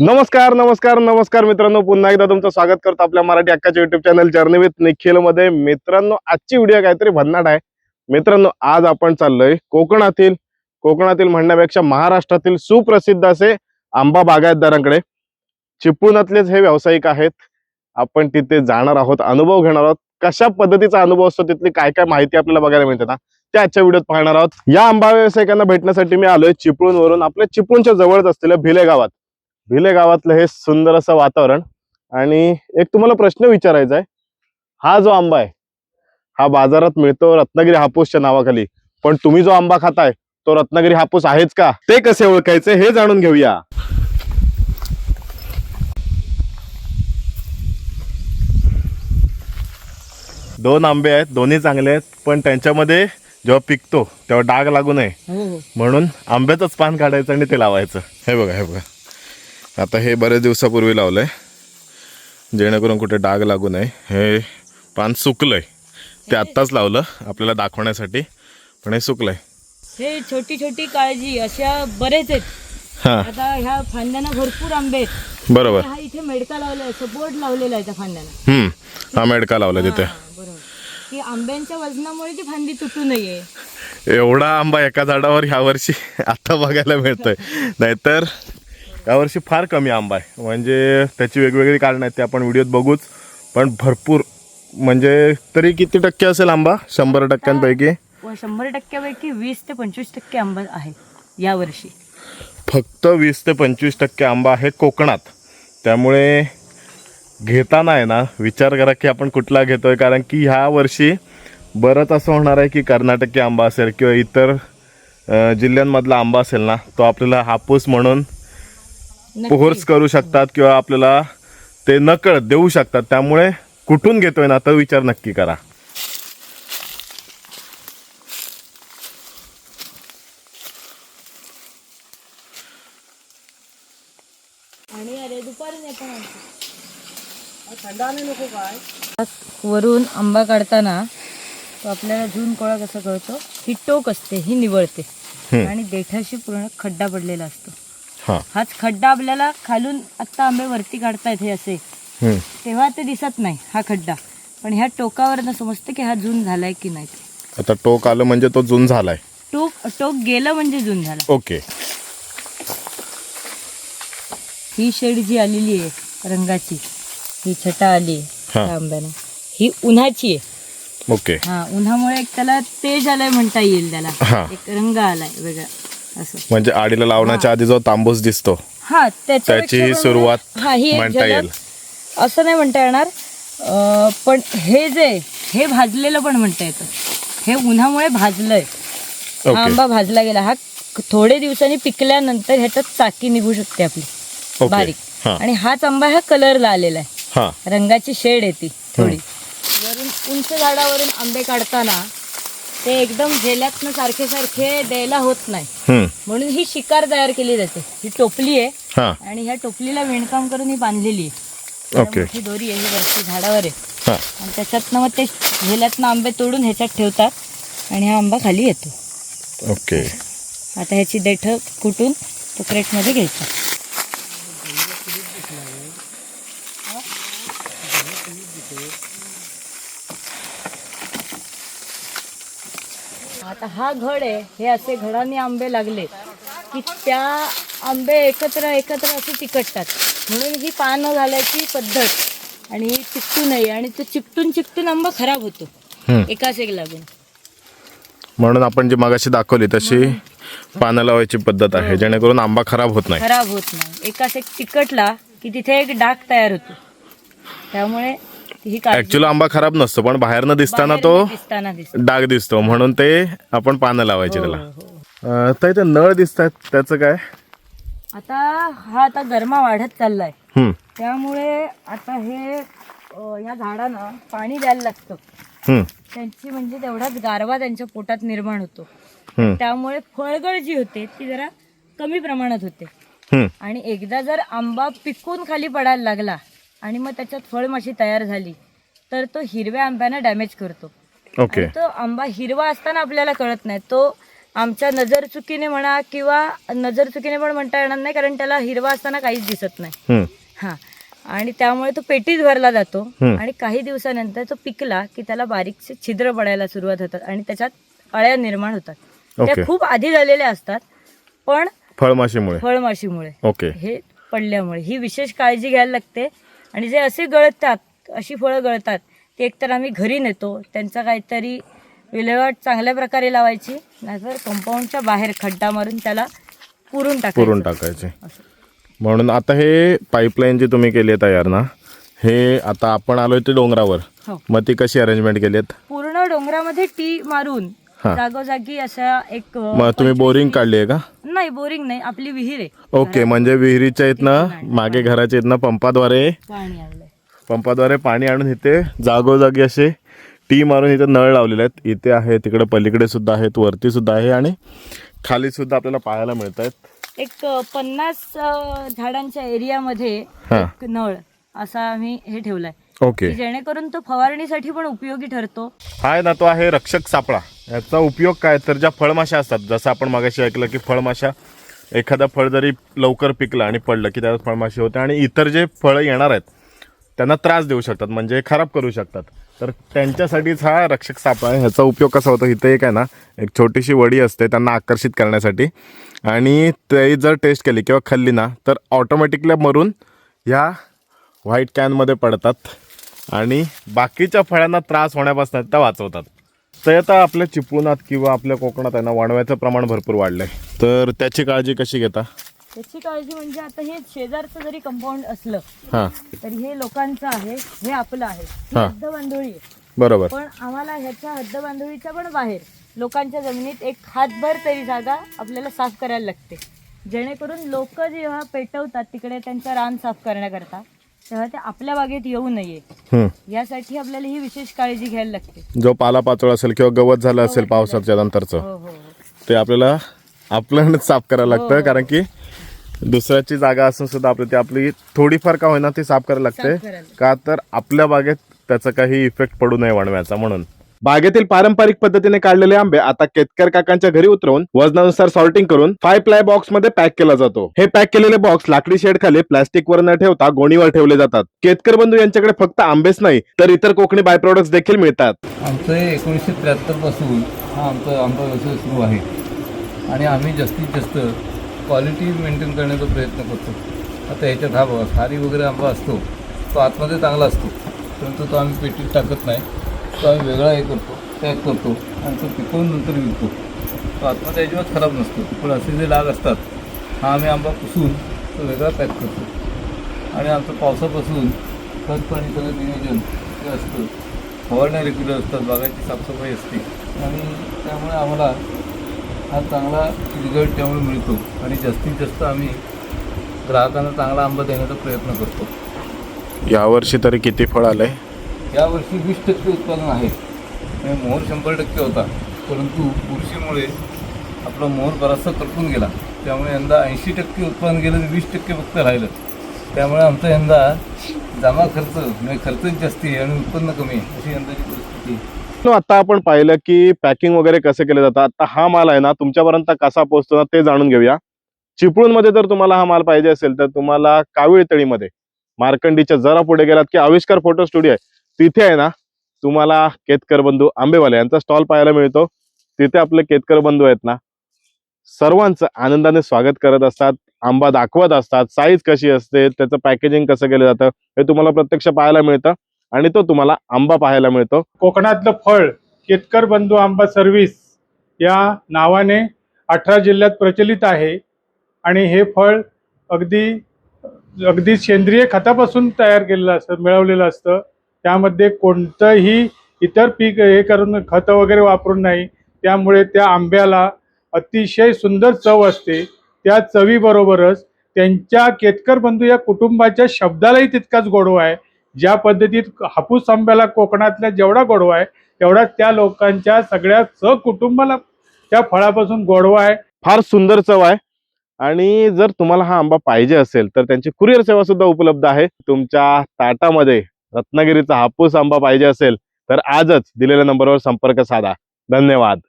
नमस्कार नमस्कार नमस्कार मित्रांनो, पुन्हा एकदा तुमचं स्वागत करतो आपल्या मराठी हक्काच्या YouTube channel journey with Nikhil मध्ये. मित्रांनो, आजची व्हिडिओ काहीतरी भन्नाट आहे. मित्रांनो, आज आपण चाललोय कोकणातील म्हणण्यापेक्षा महाराष्ट्रातील सुप्रसिद्ध असे आंबा बागायतदारांकडे. चिपळूणातलेच हे व्यावसायिक आहेत. आपण तिथे जाणार आहोत, अनुभव घेणार आहोत. कशा पद्धतीचा अनुभव असतो, तिथली काय काय माहिती आपल्याला बघायला मिळते ना, ते आजच्या व्हिडिओत पाहणार आहोत. या आंबा व्यावसायिकांना भेटण्यासाठी मी आलोय चिपळूणवरून. आपल्या चिपळूणच्या जवळच असलेल्या भिले गावातलं हे सुंदर असं वातावरण. आणि एक तुम्हाला प्रश्न विचारायचा आहे, हा जो आंबा आहे हा बाजारात मिळतो रत्नागिरी हापूसच्या नावाखाली, पण तुम्ही जो आंबा खाताय तो रत्नागिरी हापूस आहेच का, ते कसे ओळखायचे हे जाणून घेऊया. दोन आंबे आहेत, दोन्ही चांगले आहेत, पण त्यांच्यामध्ये जेव्हा पिकतो तेव्हा डाग लागू नये म्हणून आंब्याचंच पान काढायचं आणि ते लावायचं. हे बघा आता हे बरेच दिवसापूर्वी लावलंय जेणेकरून कुठे डाग लागू नये. हे पान सुकलंय, ते आत्ताच लावलं आपल्याला दाखवण्यासाठी, पण हे सुकलंय. हे छोटी छोटी काळजी अशा बरेच आहेत. आता ह्या फांद्यांना भरपूर आंबे आहेत. बरोबर. हा इथे मेडका लावलाय, सपोर्ट लावलेला आहे त्या फांद्यांना. हा मेडका लावला तिथे. बरोबर, की आंब्यांच्या वजनामुळे ती फांदी तुटू नये. एवढा आंबा एका झाडावर ह्या वर्षी आता बघायला मिळतोय, नाहीतर यावर्षी फार कमी आंबा आहे. म्हणजे त्याची वेगवेगळी कारणं आहेत, ते आपण व्हिडिओत बघूच. पण भरपूर म्हणजे तरी किती टक्के असेल आंबा? 100%पैकी 100%पैकी 20 ते 25% आंबा आहे यावर्षी. फक्त 20 ते 25% आंबा आहे कोकणात. त्यामुळे घेताना आहे ना, विचार करा की आपण कुठला घेतोय. कारण की ह्या वर्षी बरंच असं होणार आहे की कर्नाटकी आंबा असेल किंवा इतर जिल्ह्यांमधला आंबा असेल ना, तो आपल्याला हापूस म्हणून फोर्स करू शकतात किंवा आपल्याला ते नकळत देऊ शकतात. त्यामुळे कुठून घेतोय ना, तो विचार नक्की करा. आणि अरे दुपारी नको काय वरून आंबा काढताना तो आपल्याला जून कोळा कसा कळतो, ही टोक असते ही निवळते आणि देठाशी पूर्ण खड्डा पडलेला असतो. हाच खड्डा आपल्याला खालून आता आंबे वरती काढतायत हे असे, तेव्हा ते दिसत नाही हा खड्डा, पण ह्या टोकावर समजतं की हा जून झालाय की नाही. आता टोक आलं म्हणजे तो जून झालाय, टोक गेलं म्हणजे जून झाला. ओके. ही शेड जी आलेली आहे रंगाची, ही छटा आली आंब्याने, ही उन्हाची आहे. ओके. हा, उन्हामुळे एक त्याला तेज आलाय म्हणता येईल, त्याला एक रंग आलाय वेगळा असं. म्हणजे आडीला लावण्याच्या आधी जो तांबूस दिसतो, हा, त्याची सुरुवात म्हणता येईल असं नाही म्हणता येणार. पण हे भाजलेलं पण म्हणता येतं. हे उन्हामुळे भाजलंय, हा आंबा भाजला गेला. हा थोडे दिवसांनी पिकल्यानंतर ह्याच्यात चाकी निघू शकते आपली बारीक. आणि हाच आंबा ह्या कलरला आलेला आहे, रंगाची शेड येते थोडी. वरून उंच झाडावरून आंबे काढताना ते एकदम झेल्यातनं सारखे सारखे द्यायला होत नाही, म्हणून ही शिकार तयार केली जाते. ही टोपली आहे आणि ह्या टोपलीला विणकाम करून ही बांधलेली आहे. ही दोरी आहे, ही वरती झाडावर आहे, आणि त्याच्यातनं मग ते झेल्यातनं आंबे तोडून ह्याच्यात ठेवतात आणि हा आंबा खाली येतो. ओके. आता ह्याची देठ कुटून तो क्रेटमध्ये घ्यायचा. आता हा घड आहे, हे असे घडांनी आंबे लागले की त्या आंबे एकत्र असे चिकटतात, म्हणून ही पानं घालायची पद्धत आणि चिकटू नये. आणि तो चिकटून आंबा खराब होतो एकाच एक लागून. म्हणून आपण जी मगाशी दाखवली तशी पानं लावायची पद्धत आहे, जेणेकरून आंबा खराब होत नाही. एकाच एक चिकटला की तिथे एक डाग तयार होतो. त्यामुळे ऍक्च्युअली आंबा खराब नसतो, पण बाहेरनं दिसताना तो डाग दिसतो, म्हणून ते आपण पानं लावायची त्याला. तर इथे नळ दिसतात, त्याचं काय? आता गरमा वाढत चाललाय, त्यामुळे आता हे या झाडांना पाणी द्यायला लागतं. त्यांची म्हणजे तेवढाच गारवा त्यांच्या पोटात निर्माण होतो. त्यामुळे फळगळ जी होते ती जरा कमी प्रमाणात होते. आणि एकदा जर आंबा पिकून खाली पडायला लागला आणि मग त्याच्यात फळमाशी तयार झाली तर तो हिरव्या आंब्याला डॅमेज करतो. तो आंबा हिरवा असताना आपल्याला कळत नाही, तो आमच्या नजर चुकीने म्हणा किंवा नजर चुकीने पण म्हणता येणार नाही, कारण त्याला हिरवा असताना काहीच दिसत नाही. हम्म. हा, आणि त्यामुळे तो पेटीत भरला जातो. हम्म. आणि काही दिवसानंतर तो पिकला की त्याला बारीकसे छिद्र पडायला सुरुवात होतात आणि त्याच्यात अळ्या निर्माण होतात. त्या ओके. खूप आधी झालेल्या असतात, पण फळमाशीमुळे. फळमाशीमुळे ओके. हे पडल्यामुळे ही विशेष काळजी घ्यायला लागते. आणि जे असे गळतात, अशी फळं गळतात, ते एकतर आम्ही घरी नेतो, त्यांचा काहीतरी विल्हेवाट चांगल्या प्रकारे लावायची, नाहीतर कंपाऊंडच्या बाहेर खड्डा मारून त्याला पुरून टाकायचे. म्हणून आता हे पाईपलाईन जी तुम्ही केली आहे तयार ना, हे आता आपण आलोय ते डोंगरावर. हो. मग ती कशी अरेंजमेंट केली आहेत? पूर्ण डोंगरामध्ये टी मारून हा. जागोजागी अशा एक मग तुम्ही बोरिंग काढली आहे का? नाही, बोरिंग नाही, आपली विहीर आहे. ओके, म्हणजे विहिरीच्या इथनं मागे घराच्या इथनं पंपाद्वारे पाणी आणून इथे जागोजागी असे टी मारून इथे नळ लावलेले आहेत. इथे आहे, तिकडे पलीकडे सुद्धा आहेत, वरती सुद्धा आहे आणि खाली सुद्धा आपल्याला पाहायला मिळत आहेत. एक 50 झाडांच्या एरियामध्ये एक नळ असा आम्ही हे ठेवलाय. ओके. की जेणेकरून तो फवारणीसाठी पण उपयोगी ठरतो. हा ना, तो आहे रक्षक सापळा. याचा उपयोग काय तर ज्या फळमाशा असतात, जसं आपण मागाशी ऐकलं की फळमाशा, एखादा फळ जरी लवकर पिकलं आणि पडलं की त्यात फळमाशी होते आणि इतर जे फळं येणार आहेत त्यांना त्रास देऊ शकतात, म्हणजे खराब करू शकतात. तर त्यांच्यासाठीच हा रक्षक सापळा आहे. ह्याचा उपयोग कसा होतो, इथे एक आहे ना, एक छोटीशी वडी असते त्यांना आकर्षित करण्यासाठी, आणि ते जर टेस्ट केली किंवा खाल्ली ना तर ऑटोमॅटिकली मरून ह्या व्हाईट कॅनमध्ये पडतात आणि बाकीच्या फळांना त्रास होण्यापासून त्या वाचवतात. तर आता आपल्या चिपळुणात किंवा आपल्या कोकणात आहे ना, वणव्याचं प्रमाण भरपूर वाढलं आहे. तर त्याची काळजी कशी घेता? त्याची काळजी म्हणजे आता हे शेजारचं जरी कंपाऊंड असलं हां, तरी हे लोकांचं आहे, हे आपलं आहे, ही हा. हद्दबांधोळी आहे. बरोबर. पण आम्हाला ह्याच्या हद्दबांधोळीच्या पण बाहेर लोकांच्या जमिनीत एक हातभर तरी जागा आपल्याला साफ करायला लागते, जेणेकरून लोक जेव्हा पेटवतात तिकडे त्यांचं रान साफ करण्याकरता, तेव्हा ते आपल्या बागेत येऊ नये यासाठी आपल्याला ही विशेष काळजी घ्यायला लागते. जो पालापाचोळा असेल किंवा गवत झालं असेल पावसाच्या नंतरचं, हो हो हो. ते आपल्याला आपल्यालाच साफ करायला लागतं. हो. कारण की दुसऱ्याची जागा असून सुद्धा ते आपली थोडीफार का होईना ती साफ करायला लागते. साफ करायला. का तर आपल्या बागेत त्याचा काही इफेक्ट पडू नये वणव्याचा म्हणून. बागेतील पारंपरिक पद्धतीने काढलेले आंबे आता केतकर काकांच्या घरी उतरवून वजनानुसार सॉर्टिंग करून 5 प्लाय बॉक्स मध्ये पॅक केला जातो. हे पॅक केलेले बॉक्स लाकडी शेड खाली प्लास्टिक वर न ठेवता गोणीवर ठेवले जातात. केतकर बंधू यांच्याकडे फक्त आंबेच नाही तर इतर कोकणी बाय प्रोडक्ट्स देखील मिळतात. आमचं 1973 पासून हा आमचा आंबा व्यवसाय सुरू आहे आणि आम्ही जास्तीत जास्त क्वालिटी मेंटेन करण्याचा प्रयत्न करतो. आता ह्याच्यात हा बघा, खारी वगैरे आंबा असतो, तो आतमध्ये चांगला असतो, परंतु तो आम्ही पेटीत टाकत नाही, तो आम्ही वेगळा हे करतो, पॅक करतो आणि तो पिकवून नंतर विकतो. तो आतमध्ये अजिबात खराब नसतो. पण असे जे डाग असतात, हा आम्ही आंबा पुसून तो वेगळा पॅक करतो. आणि आमचं पावसापासून खत पाणी सगळं नियोजन जे असतं, फवारण्या रेग्युलर असतात, बागाची साफसफाई असते आणि त्यामुळे आम्हाला हा चांगला रिझल्ट त्यामुळे मिळतो आणि जास्तीत जास्त आम्ही ग्राहकांना चांगला आंबा देण्याचा प्रयत्न करतो. यावर्षी तरी किती फळ आलंय? यावर्षी 20% उत्पादन आहे. म्हणजे मोहर 100% होता, परंतु बुरशीमुळे आपला मोहर बराचसा करपून गेला, त्यामुळे यंदा 80% उत्पादन गेलं आणि 20% फक्त राहिलं. त्यामुळे आमचा यंदा जमा खर्च म्हणजे खर्चच जास्ती आहे आणि उत्पन्न कमी आहे, अशी यंदाची परिस्थिती आहे. आता आपण पाहिलं की पॅकिंग वगैरे कसे केले जातात. आता हा माल आहे ना तुमच्यापर्यंत कसा पोहोचतो ना ते जाणून घेऊया. चिपळूणमध्ये जर तुम्हाला हा माल पाहिजे असेल तर तुम्हाला काविळतळीमध्ये मार्कंडीच्या जरा पुढे गेलात की आविष्कार फोटो स्टुडिओ आहे, तिथे आहे ना तुम्हाला केतकर बंधू आंबेवाले यांचा स्टॉल पाहायला मिळतो. तिथे आपले केतकर बंधू आहेत ना, सर्वांचं आनंदाने स्वागत करत असतात, आंबा दाखवत असतात, साईज कशी असते, त्याचं पॅकेजिंग कसं केलं जातं हे तुम्हाला प्रत्यक्ष पाहायला मिळतं आणि तो तुम्हाला आंबा पाहायला मिळतो. कोकणातलं फळ केतकर बंधू आंबा सर्व्हिस या नावाने 18 जिल्ह्यात प्रचलित आहे आणि हे फळ अगदी सेंद्रिय खतापासून तयार केलेलं असतं, मिळवलेलं असतं. त्यामध्ये कोणतंही इतर पीक हे करून खतं वगैरे वापरून नाही. त्यामुळे त्या आंब्याला अतिशय सुंदर चव असते. त्या चवीबरोबरच त्यांच्या केतकर बंधू या कुटुंबाच्या शब्दालाही तितकाच गोडवा आहे. ज्या पद्धतीत हापूस आंब्याला कोकणातल्या जेवढा गोडवा आहे तेवढा त्या लोकांच्या सगळ्या सहकुटुंबाला त्या फळापासून गोडवा आहे. फार सुंदर चव आहे. आणि जर तुम्हाला हा आंबा पाहिजे असेल तर त्यांची कुरिअर सेवा सुद्धा उपलब्ध आहे. तुमच्या ताटामध्ये रत्नागिरीचा हापूस आंबा पाहिजे असेल तर आजच दिलेल्या नंबरवर संपर्क साधा. धन्यवाद.